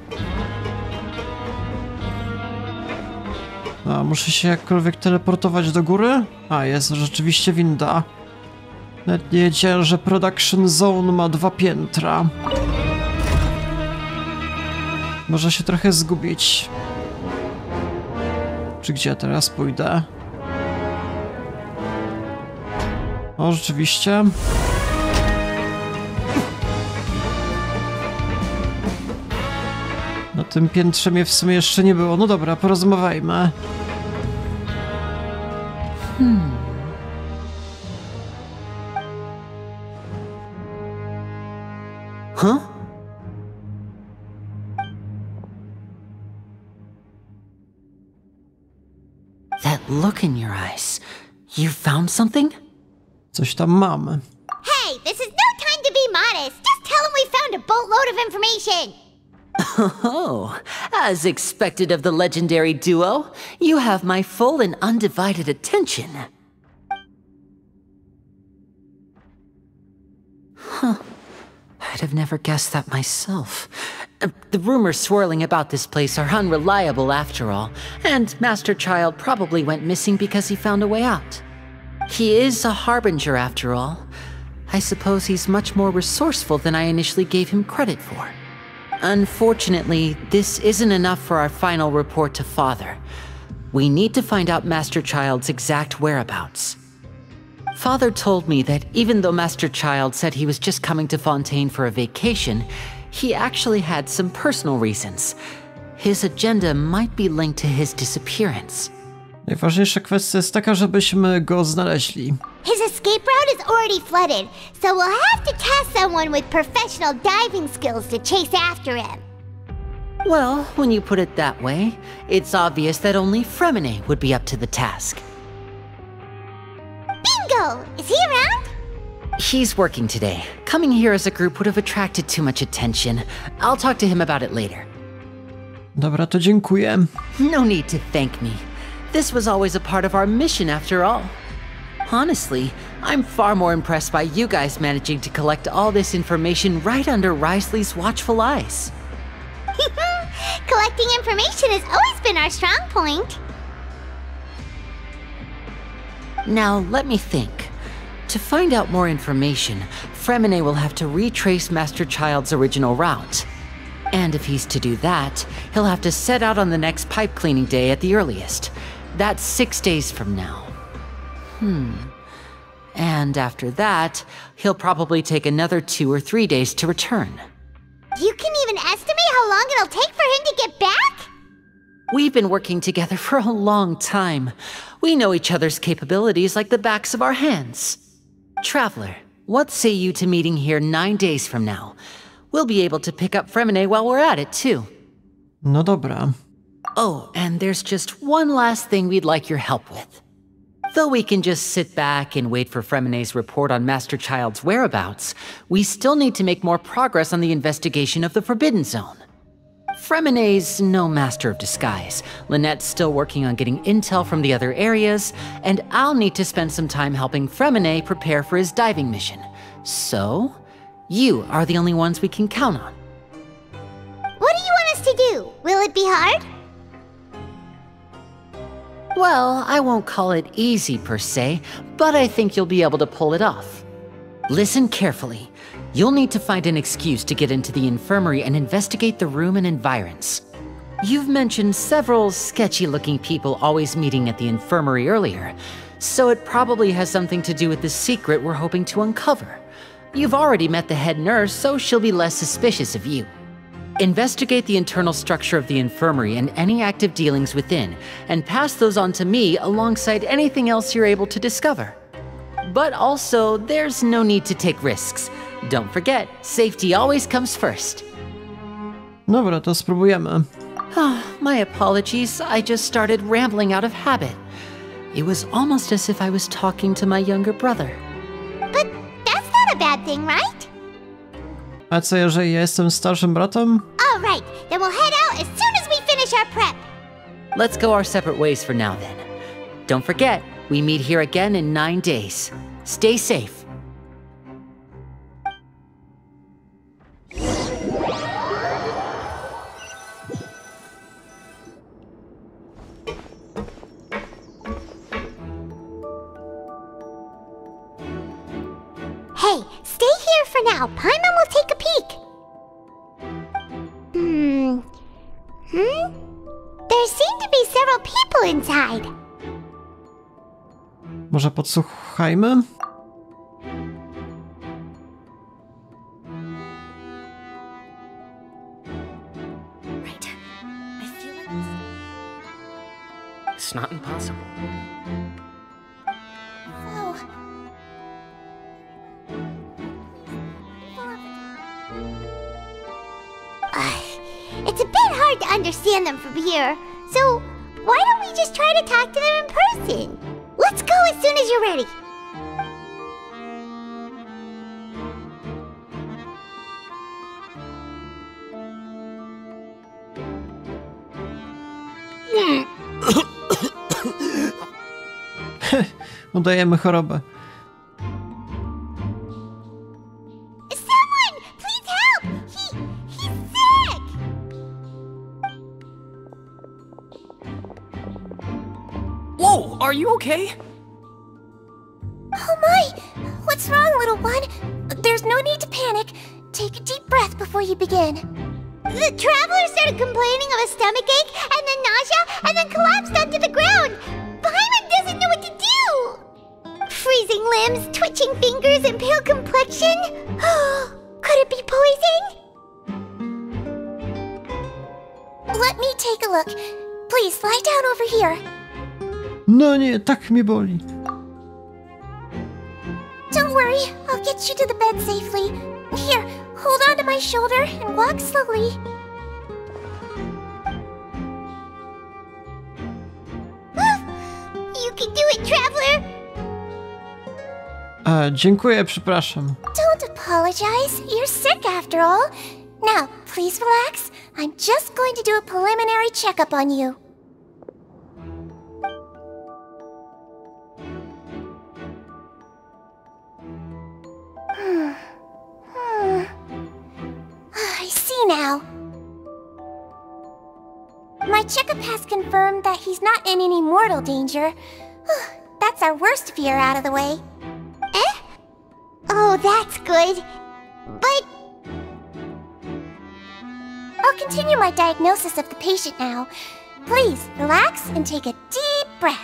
A, muszę się jakkolwiek teleportować do góry? A, jest rzeczywiście winda. Nawet nie wiedziałem, że Production Zone ma 2 piętra. Może się trochę zgubić. Czy gdzie ja teraz pójdę? O, rzeczywiście. Na tym piętrze mnie w sumie jeszcze nie było. No dobra, porozmawiajmy. Huh? That look in your eyes. You found something? Coś tam mam. Hey, this is no time to be modest. Just tell him we found a boatload of information. Oh, as expected of the legendary duo, you have my full and undivided attention. Huh. I'd have never guessed that myself. The rumors swirling about this place are unreliable after all, and Master Child probably went missing because he found a way out. He is a harbinger after all. I suppose he's much more resourceful than I initially gave him credit for. Unfortunately, this isn't enough for our final report to Father. We need to find out Master Child's exact whereabouts. Father told me that even though Master Child said he was just coming to Fontaine for a vacation, he actually had some personal reasons. His agenda might be linked to his disappearance. Najważniejsza kwestia jest taka, żebyśmy go znaleźli. His escape route is already flooded, so we'll have to task someone with professional diving skills to chase after him. Well, when you put it that way, it's obvious that only Fremine would be up to the task. Bingo! Is he around? He's working today. Coming here as a group would have attracted too much attention. I'll talk to him about it later. Dobra, to dziękuję. No need to thank me. This was always a part of our mission after all. Honestly, I'm far more impressed by you guys managing to collect all this information right under Wriothesley's watchful eyes. Collecting information has always been our strong point. Now, let me think. To find out more information, Fremine will have to retrace Master Child's original route. And if he's to do that, he'll have to set out on the next pipe cleaning day at the earliest. That's 6 days from now. And after that, he'll probably take another 2 or 3 days to return. You can even estimate how long it'll take for him to get back? We've been working together for a long time. We know each other's capabilities like the backs of our hands. Traveler, what say you to meeting here 9 days from now? We'll be able to pick up Fremine while we're at it, too. No dobra. Oh, and there's just one last thing we'd like your help with. Though we can just sit back and wait for Fremine's report on Master Child's whereabouts, we still need to make more progress on the investigation of the Forbidden Zone. Fremine's no master of disguise. Lynette's still working on getting intel from the other areas, and I'll need to spend some time helping Fremine prepare for his diving mission. So, you are the only ones we can count on. What do you want us to do? Will it be hard? Well, I won't call it easy per se, but I think you'll be able to pull it off. Listen carefully. You'll need to find an excuse to get into the infirmary and investigate the room and environs. You've mentioned several sketchy-looking people always meeting at the infirmary earlier, so it probably has something to do with the secret we're hoping to uncover. You've already met the head nurse, so she'll be less suspicious of you. Investigate the internal structure of the infirmary and any active dealings within, and pass those on to me alongside anything else you're able to discover. But also, there's no need to take risks. Don't forget, safety always comes first. Dobra, to spróbujemy. My apologies, I just started rambling out of habit. It was almost as if I was talking to my younger brother. But that's not a bad thing, right? A co, jeżeli ja jestem starszym bratem? All right, then we'll head out as soon as we finish our prep. Let's go our separate ways for now then. Don't forget, we meet here again in 9 days. Stay safe. Hey, stay here for now. Paimon will take a peek. There seem to be several people inside. Może podsłuchajmy? Right. I feel like it's not impossible. Oh. It's a bit hard to understand them from here, so why don't we just try to talk to them in person? Let's go as soon as you're ready. Udajemy chorobę. Someone, please help! He's sick! Whoa, are you okay? Oh my! What's wrong, little one? There's no need to panic. Take a deep breath before you begin. The traveler started complaining of a stomachache, and then nausea, and then collapsed onto the ground. Paimon doesn't know what to do! Freezing limbs, twitching fingers, and pale complexion? Could it be poison? Let me take a look. Please, lie down over here. No nie, tak mnie boli. Don't worry, I'll get you to the bed safely. Here, hold on to my shoulder and walk slowly. You can do it, traveler! Dziękuję, przepraszam. Don't apologize. You're sick after all. Now, please relax. I'm just going to do a preliminary checkup on you. I see now. My checkup has confirmed that he's not in any mortal danger. That's our worst fear out of the way. Eh? Oh, that's good. But... I'll continue my diagnosis of the patient now. Please, relax and take a deep breath.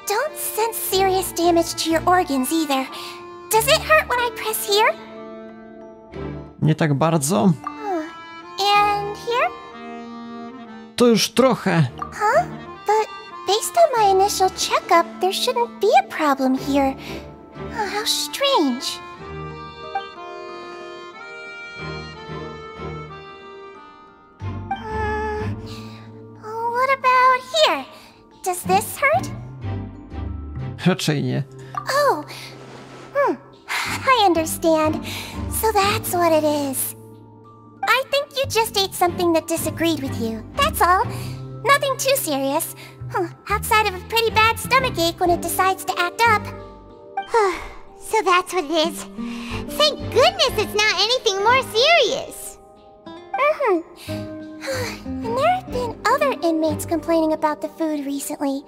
Don't sense serious damage to your organs either. Does it hurt when I press here? Nie tak bardzo. And here? To już trochę. Huh? But based on my initial checkup, there shouldn't be a problem here. Oh, how strange. What about here? Does this hurt? Raczej nie. Oh, I understand. So that's what it is. I think you just ate something that disagreed with you. That's all. Nothing too serious. Outside of a pretty bad stomachache when it decides to act up. So that's what it is. Thank goodness it's not anything more serious. And there have been other inmates complaining about the food recently.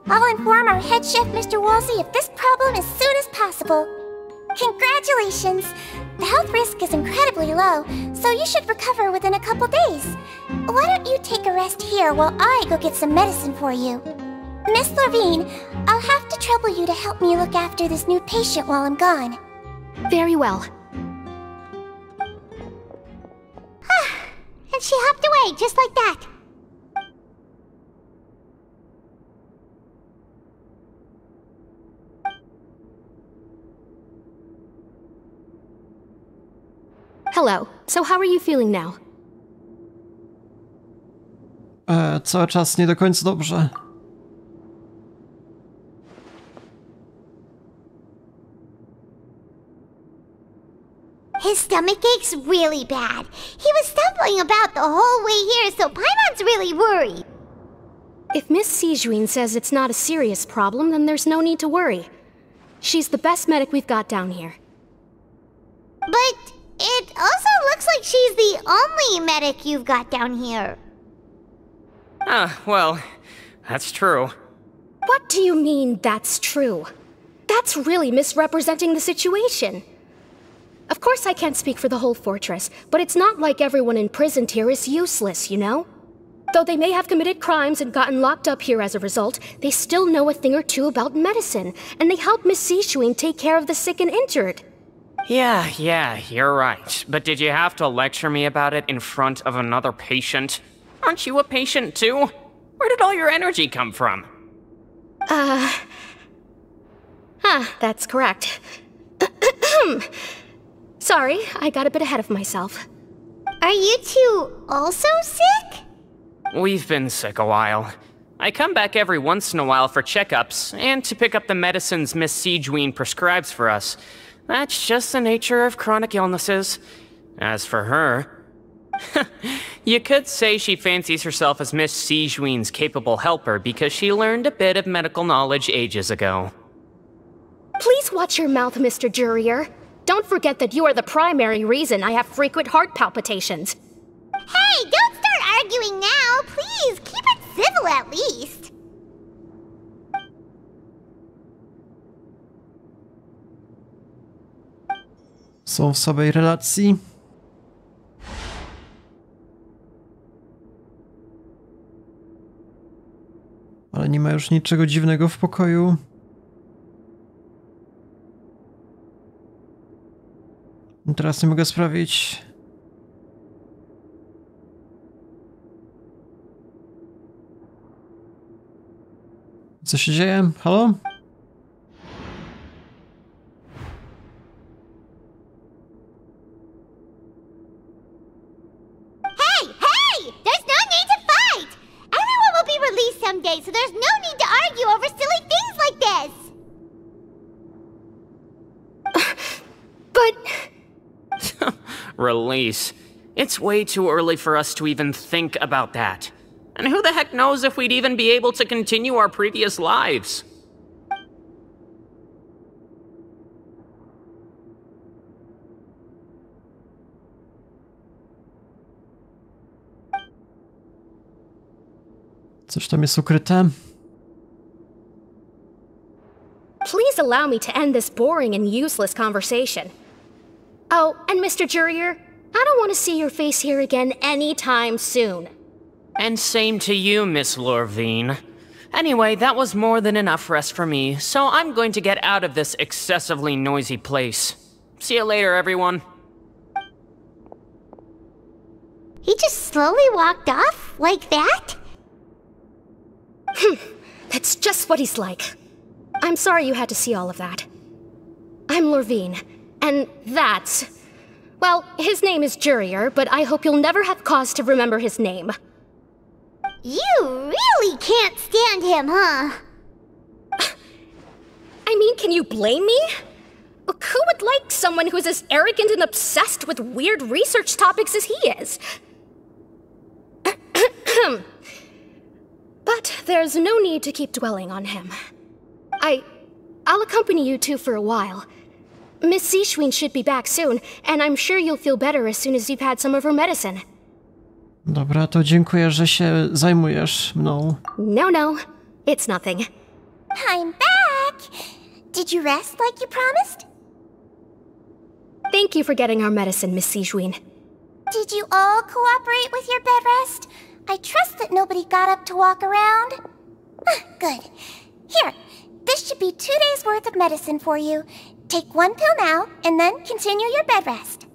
I'll inform our head chef, Mr. Woolsey, of this problem as soon as possible. Congratulations! The health risk is incredibly low, so you should recover within a couple days. Why don't you take a rest here while I go get some medicine for you? Miss Levine, I'll have to trouble you to help me look after this new patient while I'm gone. Very well. And she hopped away just like that. Hello. So how are you feeling now? Cały czas nie do końca dobrze. His stomach ache's really bad. He was stumbling about the whole way here, so Paimon's really worried. If Miss Sijuin says it's not a serious problem, then there's no need to worry. She's the best medic we've got down here. But it also looks like she's the only medic you've got down here. Well, that's true. What do you mean, that's true? That's really misrepresenting the situation. Of course I can't speak for the whole fortress, but it's not like everyone imprisoned here is useless, you know? Though they may have committed crimes and gotten locked up here as a result, they still know a thing or two about medicine, and they help Miss Sijuin take care of the sick and injured. Yeah, you're right. But did you have to lecture me about it in front of another patient? Aren't you a patient too? Where did all your energy come from? That's correct. Sorry, I got a bit ahead of myself. Are you two also sick? We've been sick a while. I come back every once in a while for checkups, and to pick up the medicines Miss Sijuin prescribes for us. That's just the nature of chronic illnesses. As for her... you could say she fancies herself as Miss Sijuin's capable helper because she learned a bit of medical knowledge ages ago. Please watch your mouth, Mr. Jurier. Don't forget that you are the primary reason I have frequent heart palpitations. Hey, don't start arguing now! Please, keep it civil at least! Są w słabej relacji. Ale nie ma już niczego dziwnego w pokoju. Teraz nie mogę sprawić. Co się dzieje? Halo? Hey! There's no need to fight! Everyone will be released someday, so there's no need to argue over silly things like this! But... Release. It's way too early for us to even think about that. And who the heck knows if we'd even be able to continue our previous lives? Coś tam jest ukryte. Please allow me to end this boring and useless conversation. Oh, and Mr. Jurier, I don't want to see your face here again anytime soon. And same to you, Miss Lorvine. Anyway, that was more than enough rest for me, so I'm going to get out of this excessively noisy place. See you later, everyone. He just slowly walked off like that? That's just what he's like. I'm sorry you had to see all of that. I'm Lorvine, and that's... well, his name is Jurier, but I hope you'll never have cause to remember his name. You really can't stand him, huh? I mean, can you blame me? Who would like someone who's as arrogant and obsessed with weird research topics as he is? But there's no need to keep dwelling on him. I'll accompany you two for a while. Miss Sijuin should be back soon, and I'm sure you'll feel better as soon as you've had some of her medicine. Dobra, to dziękuję, że się zajmujesz mną. No, it's nothing. I'm back! Did you rest like you promised? Thank you for getting our medicine, Miss Sijuin. Did you all cooperate with your bed rest? I trust that nobody got up to walk around. Good. Here, this should be 2 days' worth of medicine for you. Take 1 pill now, and then continue your bed rest.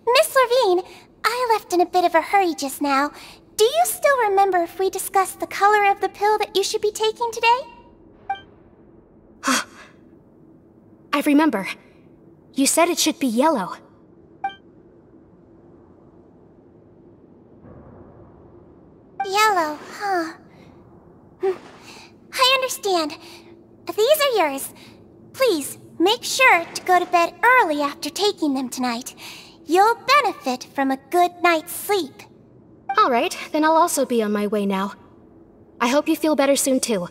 Miss Lorvine, I left in a bit of a hurry just now. Do you still remember if we discussed the color of the pill that you should be taking today? I remember. You said it should be yellow. Yellow, huh? I understand. These are yours. Please, make sure to go to bed early after taking them tonight. You'll benefit from a good night's sleep. All right, then I'll also be on my way now. I hope you feel better soon too.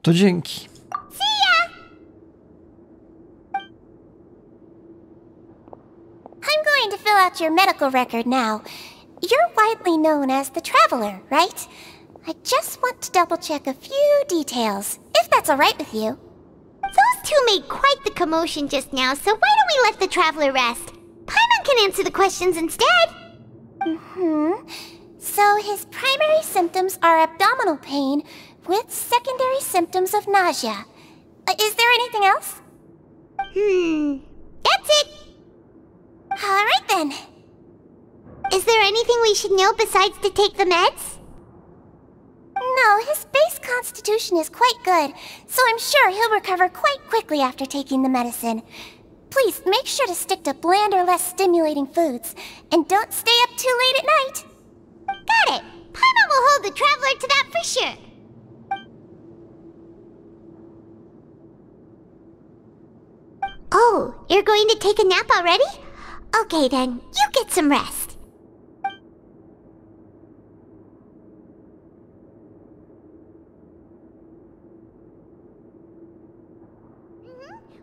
To dzięki. See ya! I'm going to fill out your medical record now. You're widely known as the Traveler, right? I just want to double-check a few details, if that's all right with you. Those two made quite the commotion just now, so why don't we let the Traveler rest? Paimon can answer the questions instead. So his primary symptoms are abdominal pain with secondary symptoms of nausea. Is there anything else? That's it. All right then. Is there anything we should know besides to take the meds? No, his base constitution is quite good, so I'm sure he'll recover quite quickly after taking the medicine. Please make sure to stick to bland or less stimulating foods, and don't stay up too late at night. Got it! Paimon will hold the Traveler to that for sure. Oh, you're going to take a nap already? Okay then, you get some rest.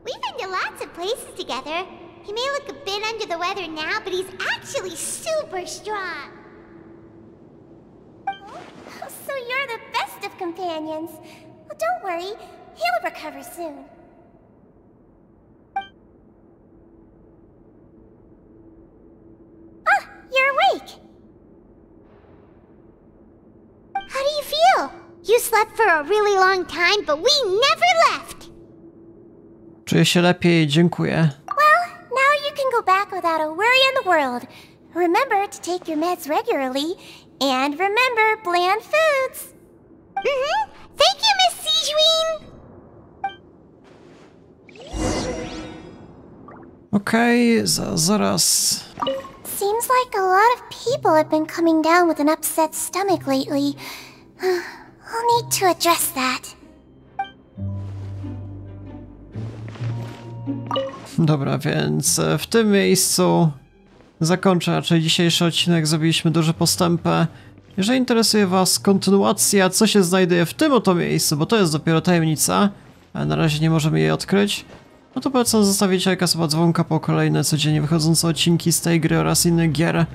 We've been to lots of places together. He may look a bit under the weather now, but he's actually super strong. So you're the best of companions. Well, don't worry, he'll recover soon. Ah, you're awake. How do you feel? You slept for a really long time, but we never left. Czuję się lepiej, dziękuję. Well, now you can go back without a worry in the world. Remember to take your meds regularly, and remember bland foods. Thank you, Miss Sijuin. Okej, zaraz. Seems like a lot of people have been coming down with an upset stomach lately. I'll need to address that. Dobra, więc w tym miejscu zakończę raczej dzisiejszy odcinek. Zrobiliśmy duże postępy. Jeżeli interesuje Was kontynuacja, co się znajduje w tym oto miejscu, bo to jest dopiero tajemnica, ale na razie nie możemy jej odkryć, no to polecam zostawić lajka, suba, dzwonka po kolejne codziennie wychodzące odcinki z tej gry oraz innych gier.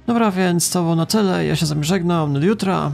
Dobra, więc to było na tyle. Ja się z wami żegnam. Do jutra.